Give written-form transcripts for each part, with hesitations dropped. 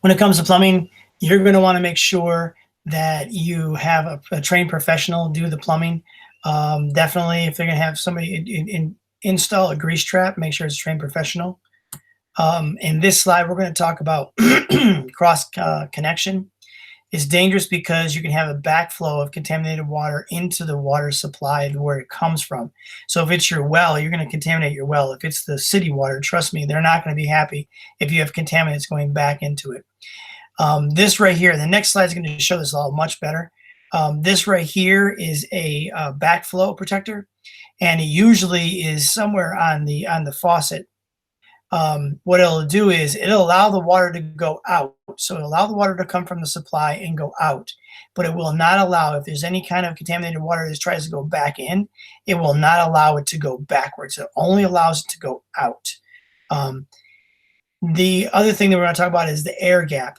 When it comes to plumbing, you're going to want to make sure that you have a trained professional do the plumbing. Definitely, if they're going to have somebody install a grease trap, make sure it's a trained professional. In this slide, we're going to talk about cross connection. It's dangerous because you can have a backflow of contaminated water into the water supply where it comes from. So if it's your well, you're going to contaminate your well. If it's the city water, trust me, they're not going to be happy if you have contaminants going back into it. This right here, the next slide is going to show this all much better. This right here is a backflow protector, and it usually is somewhere on the faucet. What it'll do is it'll allow the water to go out. So it'll allow the water to come from the supply and go out, but it will not allow, if there's any kind of contaminated water that tries to go back in, it will not allow it to go backwards. It only allows it to go out. The other thing that we're going to talk about is the air gap.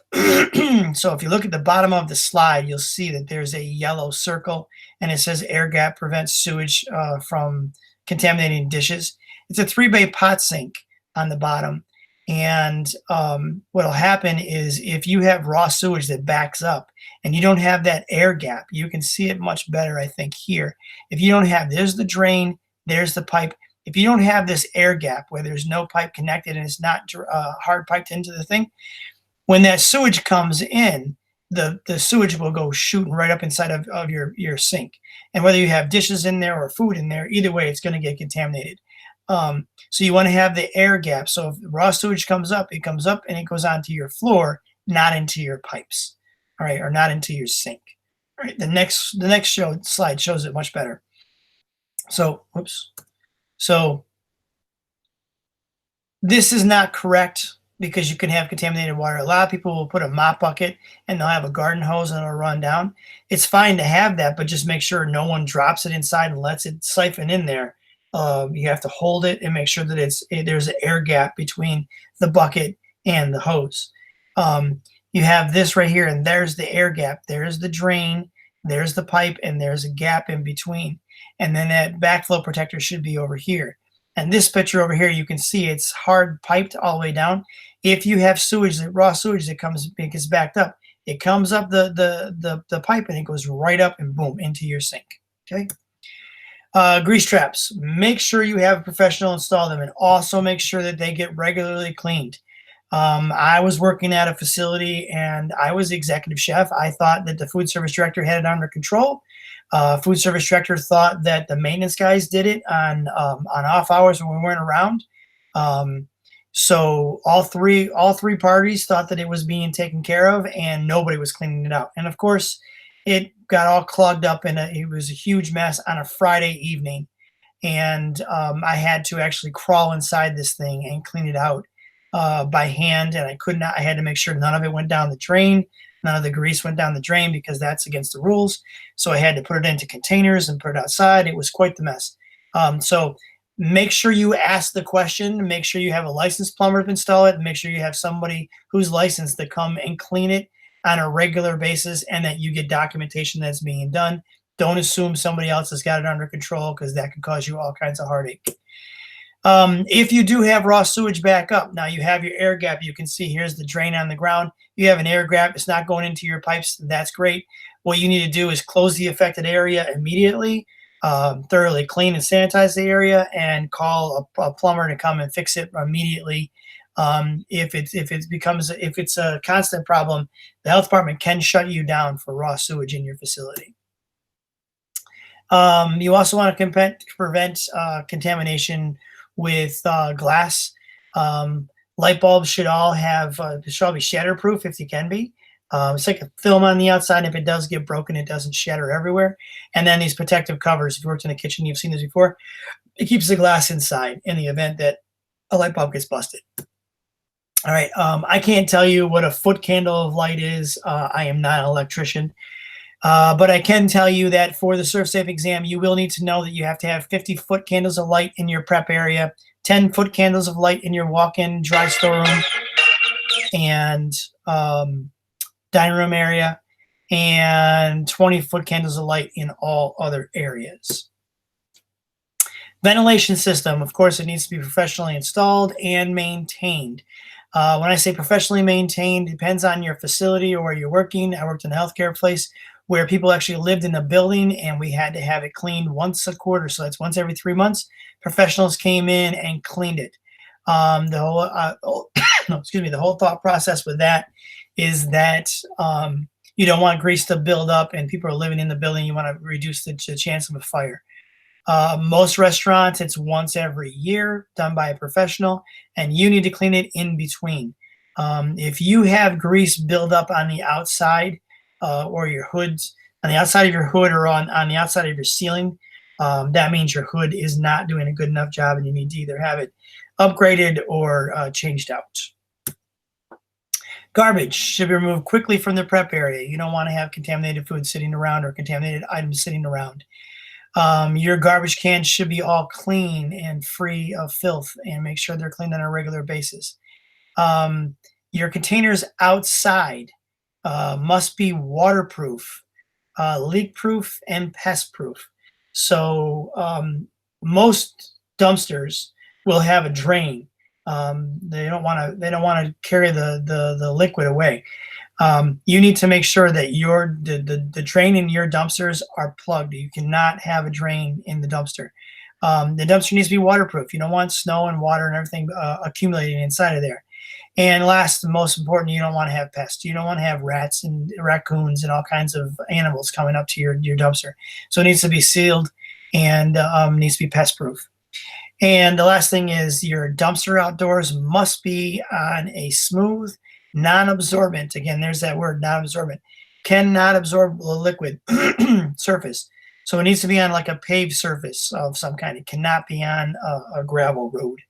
So if you look at the bottom of the slide, you'll see that there's a yellow circle and it says air gap prevents sewage from contaminating dishes. It's a 3-bay pot sink on the bottom. And what will happen is if you have raw sewage that backs up and you don't have that air gap, you can see it much better, I think, here. If you don't have, there's the drain, there's the pipe. If you don't have this air gap where there's no pipe connected and it's not hard piped into the thing, when that sewage comes in, the sewage will go shooting right up inside of your sink. And whether you have dishes in there or food in there, either way, it's going to get contaminated. So you want to have the air gap. So if raw sewage comes up, it comes up and it goes onto your floor, not into your pipes, all right, or not into your sink. All right, the next slide shows it much better. So, whoops. So this is not correct because you can have contaminated water. A lot of people will put a mop bucket and they'll have a garden hose and it'll run down. It's fine to have that, but just make sure no one drops it inside and lets it siphon in there. You have to hold it and make sure that there's an air gap between the bucket and the hose. You have this right here, and there's the air gap. There's the drain, there's the pipe, and there's a gap in between. And then that backflow protector should be over here. And this picture over here, you can see it's hard piped all the way down. If you have sewage, raw sewage that gets backed up, it comes up the pipe and it goes right up and boom into your sink. Okay. Grease traps, make sure you have a professional install them, and also make sure that they get regularly cleaned. I was working at a facility and I was the executive chef. I thought that the food service director had it under control. Food service director thought that the maintenance guys did it on off hours when we weren't around. So all three parties thought that it was being taken care of and nobody was cleaning it out. And of course, it got all clogged up and it was a huge mess on a Friday evening. And I had to actually crawl inside this thing and clean it out by hand. And I had to make sure none of it went down the drain. None of the grease went down the drain because that's against the rules. So I had to put it into containers and put it outside. It was quite the mess. So make sure you ask the question, make sure you have a licensed plumber to install it, and make sure you have somebody who's licensed to come and clean it on a regular basis, and that you get documentation that's being done. Don't assume somebody else has got it under control because that could cause you all kinds of heartache. If you do have raw sewage back up, now you have your air gap. You can see here's the drain on the ground. You have an air gap. It's not going into your pipes. That's great. What you need to do is close the affected area immediately, thoroughly clean and sanitize the area, and call a plumber to come and fix it immediately. If it's a constant problem, the health department can shut you down for raw sewage in your facility. You also want to prevent contamination with glass. Light bulbs should all be shatterproof if they can be. It's like a film on the outside. If it does get broken, it doesn't shatter everywhere. And then these protective covers, if you worked in the kitchen, you've seen this before. It keeps the glass inside in the event that a light bulb gets busted. All right, I can't tell you what a foot candle of light is. I am not an electrician. But I can tell you that for the ServSafe exam, you will need to know that you have to have 50 foot candles of light in your prep area, 10 foot candles of light in your walk-in dry storeroom and dining room area, and 20 foot candles of light in all other areas. Ventilation system, of course, it needs to be professionally installed and maintained. When I say professionally maintained, it depends on your facility or where you're working. I worked in a healthcare place where people actually lived in the building and we had to have it cleaned once a quarter. So that's once every 3 months. Professionals came in and cleaned it. The whole, no, excuse me, the whole thought process with that is that you don't want grease to build up and people are living in the building. You want to reduce the chance of a fire. Most restaurants, it's once every year done by a professional, and you need to clean it in between. If you have grease build up on the outside or your hoods, on the outside of your hood or on the outside of your ceiling, that means your hood is not doing a good enough job and you need to either have it upgraded or changed out. Garbage should be removed quickly from the prep area. You don't want to have contaminated food sitting around or contaminated items sitting around. Your garbage cans should be all clean and free of filth, and make sure they're cleaned on a regular basis. Your containers outside must be waterproof, leak proof, and pest proof. So most dumpsters will have a drain. They don't want to carry the liquid away. You need to make sure that the drain in your dumpsters are plugged. You cannot have a drain in the dumpster. The dumpster needs to be waterproof. You don't want snow and water and everything accumulating inside of there. And last, most important, you don't want to have pests. You don't want to have rats and raccoons and all kinds of animals coming up to your dumpster. So it needs to be sealed and needs to be pest proof. And the last thing is your dumpster outdoors must be on a smooth, non-absorbent, again, there's that word, non-absorbent, cannot absorb a liquid surface. So it needs to be on like a paved surface of some kind. It cannot be on a gravel road.